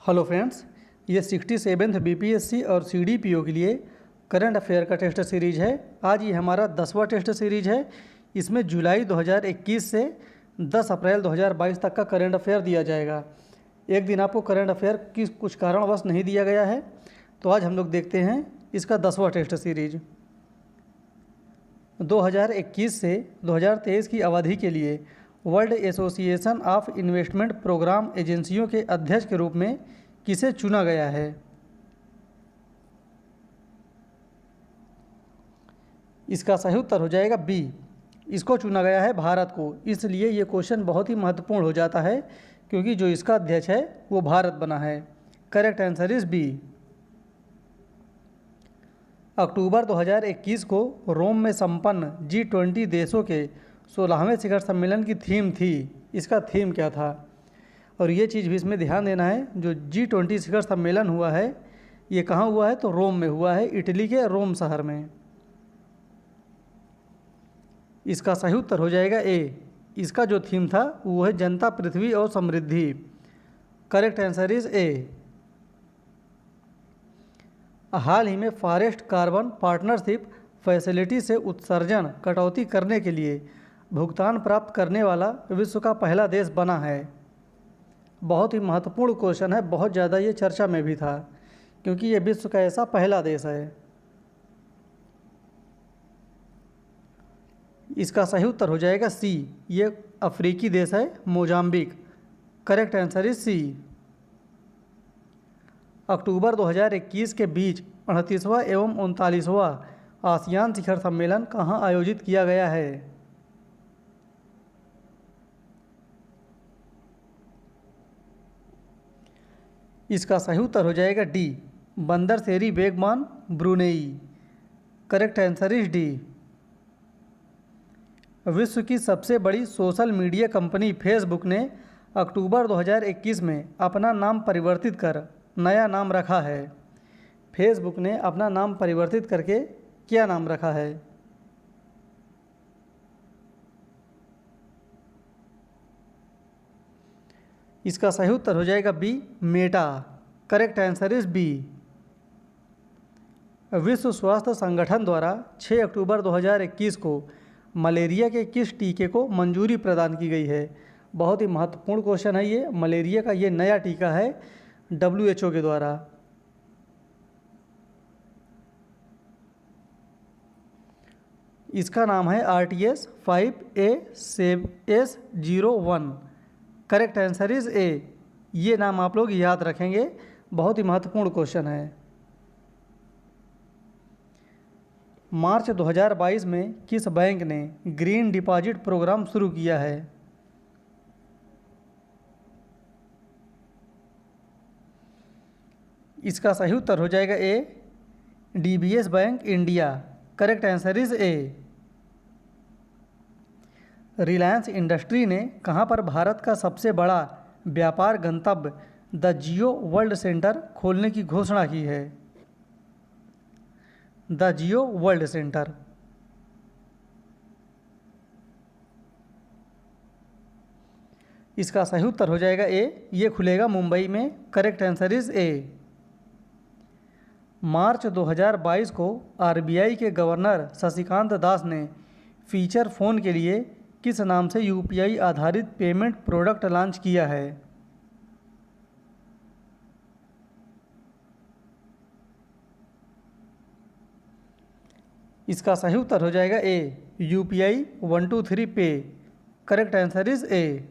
Hello friends, ये 67th BPSC और CDPO के लिए करंट अफेयर का टेस्ट सीरीज है। आज ये हमारा 10वां टेस्ट सीरीज है। इसमें जुलाई 2021 से 10 अप्रैल 2022 तक का करंट अफेयर दिया जाएगा। एक दिन आपको करंट अफेयर की कुछ कारणवश नहीं दिया गया है, तो आज हम लोग देखते हैं इसका 10वां टेस्ट सीरीज। 2021 से 2023 की अवधि के लिए World Association of Investment Program एजेंसियों के अध्यक्ष के रूप में किसे चुना गया है? इसका सही उत्तर हो जाएगा बी। इसको चुना गया है भारत को। इसलिए ये क्वेश्चन बहुत ही महत्वपूर्ण हो जाता है, क्योंकि जो इसका अध्यक्ष है वो भारत बना है। Correct answer is B. अक्टूबर 2021 को रोम में संपन्न G20 देशों के 16वें शिखर सम्मेलन की थीम थी। इसका थीम क्या था? और ये चीज़ भी इसमें ध्यान देना है, जो G20 शिखर सम्मेलन हुआ है ये कहाँ हुआ है? तो रोम में हुआ है, इटली के रोम शहर में। इसका सही उत्तर हो जाएगा ए। इसका जो थीम था वो है जनता, पृथ्वी और समृद्धि। Correct answer is A. हाल ही में फॉरेस्ट कार्बन पार्टनरशिप फैसिलिटी से उत्सर्जन कटौती करने के लिए भुगतान प्राप्त करने वाला विश्व का पहला देश बना है। बहुत ही महत्वपूर्ण क्वेश्चन है, बहुत ज़्यादा ये चर्चा में भी था, क्योंकि ये विश्व का ऐसा पहला देश है। इसका सही उत्तर हो जाएगा सी। ये अफ्रीकी देश है, Mozambique. Correct answer is C. अक्टूबर 2021 के बीच 38वां एवं 39वां आसियान शिखर सम्मेलन कहाँ आयोजित किया गया है? इसका सही उत्तर हो जाएगा D, Bandar Seri Begawan, Brunei. Correct answer is D. विश्व की सबसे बड़ी सोशल मीडिया कंपनी फेसबुक ने अक्टूबर 2021 में अपना नाम परिवर्तित कर नया नाम रखा है। फेसबुक ने अपना नाम परिवर्तित करके क्या नाम रखा है? इसका सही उत्तर हो जाएगा B, Meta. Correct answer is B. विश्व स्वास्थ्य संगठन द्वारा 6 अक्टूबर 2021 को मलेरिया के किस टीके को मंजूरी प्रदान की गई है? बहुत ही महत्वपूर्ण क्वेश्चन है ये। मलेरिया का ये नया टीका है WHO के द्वारा। इसका नाम है RTS5A7S01। करेक्ट आंसर इज ए। ये नाम आप लोग याद रखेंगे, बहुत ही महत्वपूर्ण क्वेश्चन है। मार्च 2022 में किस बैंक ने ग्रीन डिपॉजिट प्रोग्राम शुरू किया है? इसका सही उत्तर हो जाएगा ए, DBS bank India. Correct answer is A. Reliance industry ने कहां पर भारत का सबसे बड़ा व्यापार गंतव्य द जियो वर्ल्ड सेंटर खोलने की घोषणा की है? The Jio world centre. इसका सही उत्तर हो जाएगा ए, ये खुलेगा मुंबई में। Correct answer is A. मार्च 2022 को RBI के गवर्नर शशिकांत दास ने फीचर फ़ोन के लिए किस नाम से UPI आधारित पेमेंट प्रोडक्ट लॉन्च किया है? इसका सही उत्तर हो जाएगा ए, UPI 123 पे। Correct answer is A.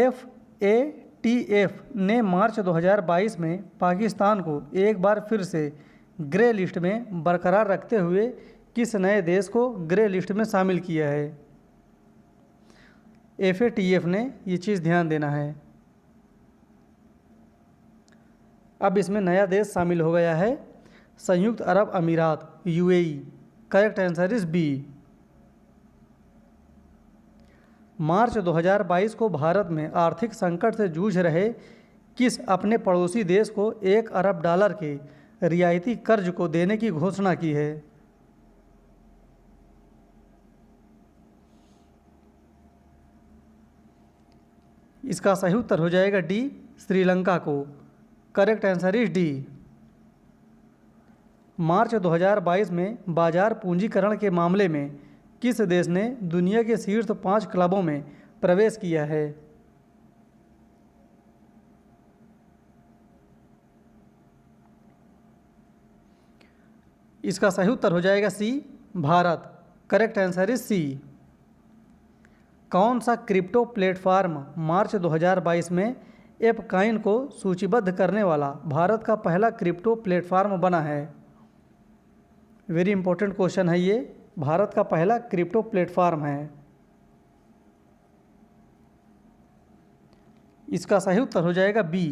FATF ने मार्च 2022 में पाकिस्तान को एक बार फिर से ग्रे लिस्ट में बरकरार रखते हुए किस नए देश को ग्रे लिस्ट में शामिल किया है? FATF ने ये चीज़ ध्यान देना है। अब इसमें नया देश शामिल हो गया है, संयुक्त अरब अमीरात, UAE। Correct answer is B. मार्च 2022 को भारत में आर्थिक संकट से जूझ रहे किस अपने पड़ोसी देश को $1 अरब के रियायती कर्ज को देने की घोषणा की है? इसका सही उत्तर हो जाएगा डी, श्रीलंका को। Correct answer is D. मार्च 2022 में बाजार पूंजीकरण के मामले में किस देश ने दुनिया के शीर्ष 5 क्लबों में प्रवेश किया है? इसका सही उत्तर हो जाएगा C, Bharat. Correct answer is C. कौन सा क्रिप्टो प्लेटफॉर्म मार्च 2022 में एपकाइन को सूचीबद्ध करने वाला भारत का पहला क्रिप्टो प्लेटफॉर्म बना है? वेरी इंपॉर्टेंट क्वेश्चन है ये। भारत का पहला क्रिप्टो प्लेटफॉर्म है। इसका सही उत्तर हो जाएगा बी,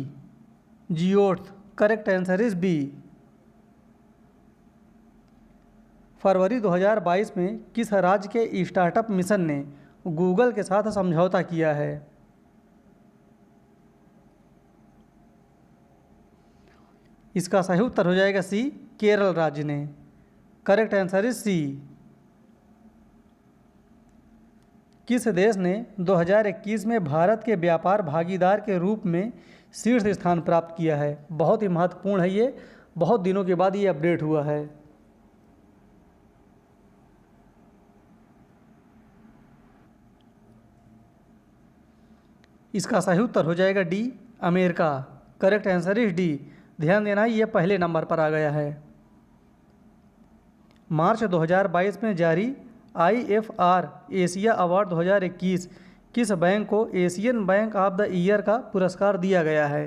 जियोथ। Correct answer is B. फरवरी 2022 में किस राज्य के स्टार्टअप मिशन ने गूगल के साथ समझौता किया है? इसका सही उत्तर हो जाएगा सी, केरल राज्य ने। Correct answer is C. किस देश ने 2021 में भारत के व्यापार भागीदार के रूप में शीर्ष स्थान प्राप्त किया है? बहुत ही महत्वपूर्ण है ये, बहुत दिनों के बाद ये अपडेट हुआ है। इसका सही उत्तर हो जाएगा D, America. Correct answer is D. ध्यान देना ये पहले नंबर पर आ गया है। मार्च 2022 में जारी IFR एशिया अवार्ड 2021 किस बैंक को Asian Bank of the Year का पुरस्कार दिया गया है?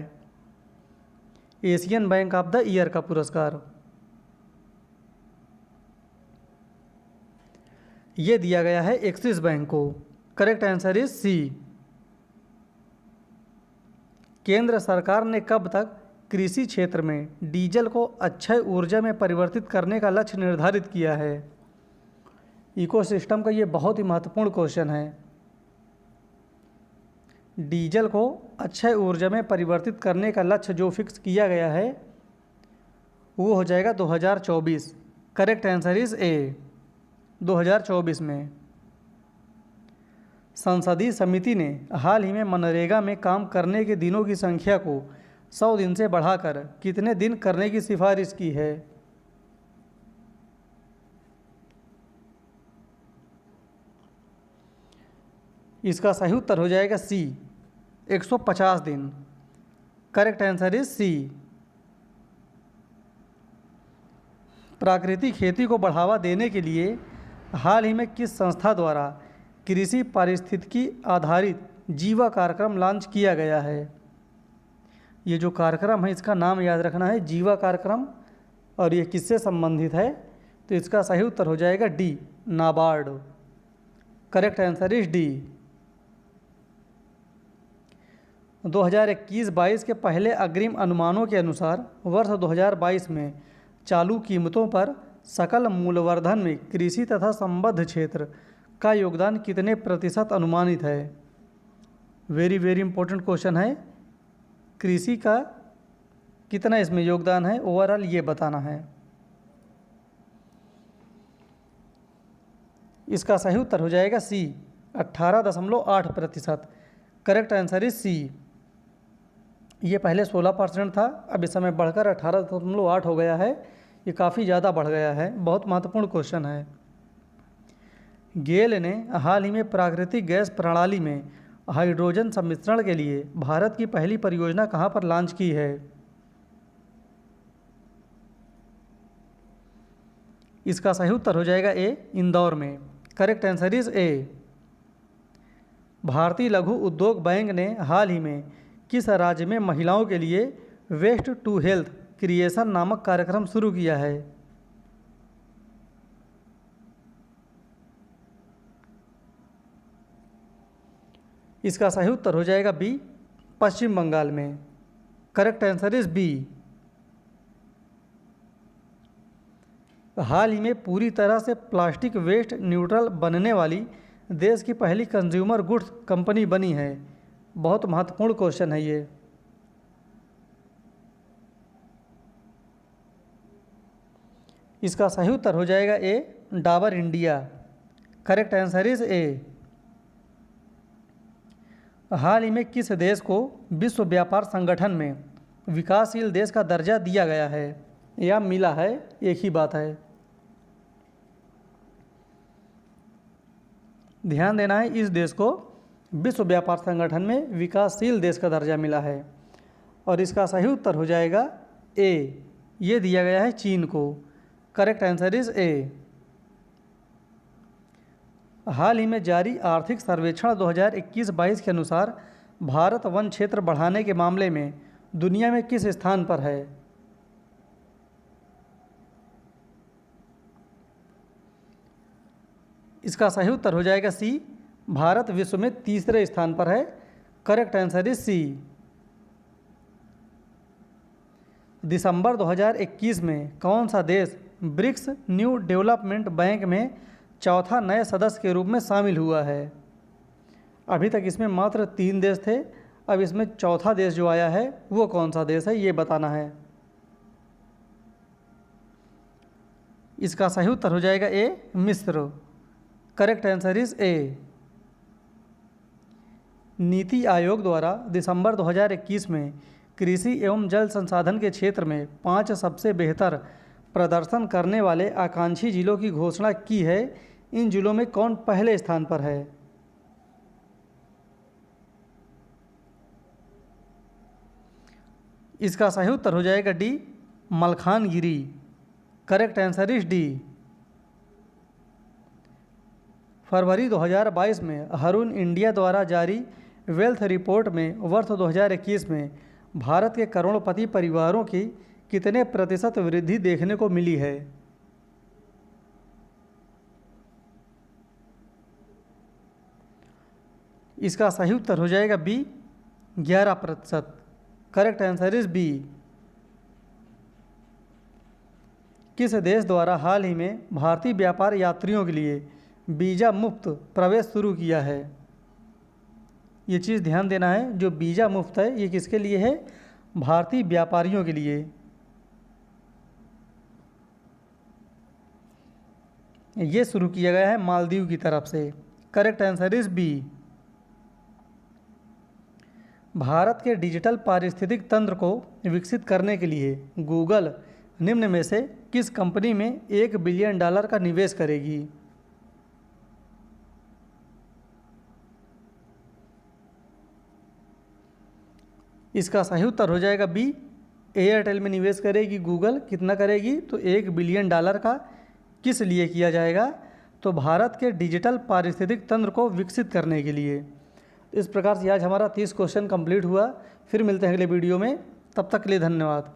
Asian Bank of the Year का पुरस्कार ये दिया गया है एक्सिस बैंक को। Correct answer is C. केंद्र सरकार ने कब तक कृषि क्षेत्र में डीजल को अक्षय ऊर्जा में परिवर्तित करने का लक्ष्य निर्धारित किया है? इकोसिस्टम का ये बहुत ही महत्वपूर्ण क्वेश्चन है। डीजल को अक्षय ऊर्जा में परिवर्तित करने का लक्ष्य जो फिक्स किया गया है वो हो जाएगा 2024। करेक्ट आंसर इज ए, 2024 में। संसदीय समिति ने हाल ही में मनरेगा में काम करने के दिनों की संख्या को 100 दिन से बढ़ाकर कितने दिन करने की सिफारिश की है? इसका सही उत्तर हो जाएगा सी, 150 दिन। Correct answer is C. प्राकृतिक खेती को बढ़ावा देने के लिए हाल ही में किस संस्था द्वारा कृषि पारिस्थितिकी आधारित जीवा कार्यक्रम लॉन्च किया गया है? ये जो कार्यक्रम है इसका नाम याद रखना है, जीवा कार्यक्रम। और ये किससे संबंधित है? तो इसका सही उत्तर हो जाएगा D, NABARD. Correct answer is D. 2021-22 के पहले अग्रिम अनुमानों के अनुसार वर्ष 2022 में चालू कीमतों पर सकल मूल्यवर्धन में कृषि तथा संबद्ध क्षेत्र का योगदान कितने प्रतिशत अनुमानित है? वेरी वेरी इंपॉर्टेंट क्वेश्चन है। कृषि का कितना इसमें योगदान है ओवरऑल ये बताना है। इसका सही उत्तर हो जाएगा C, 18.8%। Correct answer is C. ये पहले 16% था, अब इस समय बढ़कर 18.8 हो गया है। ये काफ़ी ज़्यादा बढ़ गया है। बहुत महत्वपूर्ण क्वेश्चन है। गेल ने हाल ही में प्राकृतिक गैस प्रणाली में हाइड्रोजन सम्मिश्रण के लिए भारत की पहली परियोजना कहाँ पर लॉन्च की है? इसका सही उत्तर हो जाएगा ए, इंदौर में। करेक्ट आंसर इज ए। भारतीय लघु उद्योग बैंक ने हाल ही में किस राज्य में महिलाओं के लिए वेस्ट टू हेल्थ क्रिएशन नामक कार्यक्रम शुरू किया है? इसका सही उत्तर हो जाएगा बी, पश्चिम बंगाल में। Correct answer is B. हाल ही में पूरी तरह से प्लास्टिक वेस्ट न्यूट्रल बनने वाली देश की पहली कंज्यूमर गुड्स कंपनी बनी है। बहुत महत्वपूर्ण क्वेश्चन है ये। इसका सही उत्तर हो जाएगा A, Dabur India. Correct answer is A. हाल ही में किस देश को विश्व व्यापार संगठन में विकासशील देश का दर्जा दिया गया है या मिला है, एक ही बात है। ध्यान देना है, इस देश को विश्व व्यापार संगठन में विकासशील देश का दर्जा मिला है। और इसका सही उत्तर हो जाएगा ए, ये दिया गया है चीन को। Correct answer is A. हाल ही में जारी आर्थिक सर्वेक्षण 2021-22 के अनुसार भारत वन क्षेत्र बढ़ाने के मामले में दुनिया में किस स्थान पर है? इसका सही उत्तर हो जाएगा सी, भारत विश्व में तीसरे स्थान पर है। Correct answer is C. दिसंबर 2021 में कौन सा देश ब्रिक्स न्यू डेवलपमेंट बैंक में चौथा नए सदस्य के रूप में शामिल हुआ है? अभी तक इसमें मात्र 3 देश थे, अब इसमें चौथा देश जो आया है वो कौन सा देश है, ये बताना है। इसका सही उत्तर हो जाएगा ए, मिस्र। करेक्ट आंसर इज ए। नीति आयोग द्वारा दिसंबर 2021 में कृषि एवं जल संसाधन के क्षेत्र में 5 सबसे बेहतर प्रदर्शन करने वाले आकांक्षी जिलों की घोषणा की है। इन जिलों में कौन पहले स्थान पर है? इसका सही उत्तर हो जाएगा D, Malkangiri. Correct answer is D. फरवरी 2022 में हरून इंडिया द्वारा जारी वेल्थ रिपोर्ट में वर्ष 2021 में भारत के करोड़पति परिवारों की कितने प्रतिशत वृद्धि देखने को मिली है? इसका सही उत्तर हो जाएगा B, 11%। Correct answer is B. किस देश द्वारा हाल ही में भारतीय व्यापार यात्रियों के लिए वीज़ा मुक्त प्रवेश शुरू किया है? ये चीज़ ध्यान देना है, जो वीज़ा मुफ्त है ये किसके लिए है? भारतीय व्यापारियों के लिए। ये शुरू किया गया है मालदीव की तरफ से। Correct answer is B. Bharat के डिजिटल पारिस्थितिक तंत्र को विकसित करने के लिए गूगल निम्न में से किस कंपनी में $1 बिलियन का निवेश करेगी? इसका सही उत्तर हो जाएगा बी, एयरटेल में निवेश करेगी गूगल। कितना करेगी? तो $1 बिलियन का। किस लिए किया जाएगा? तो भारत के डिजिटल पारिस्थितिक तंत्र को विकसित करने के लिए। इस प्रकार से आज हमारा 30 क्वेश्चन कंप्लीट हुआ। फिर मिलते हैं अगले वीडियो में, तब तक के लिए धन्यवाद।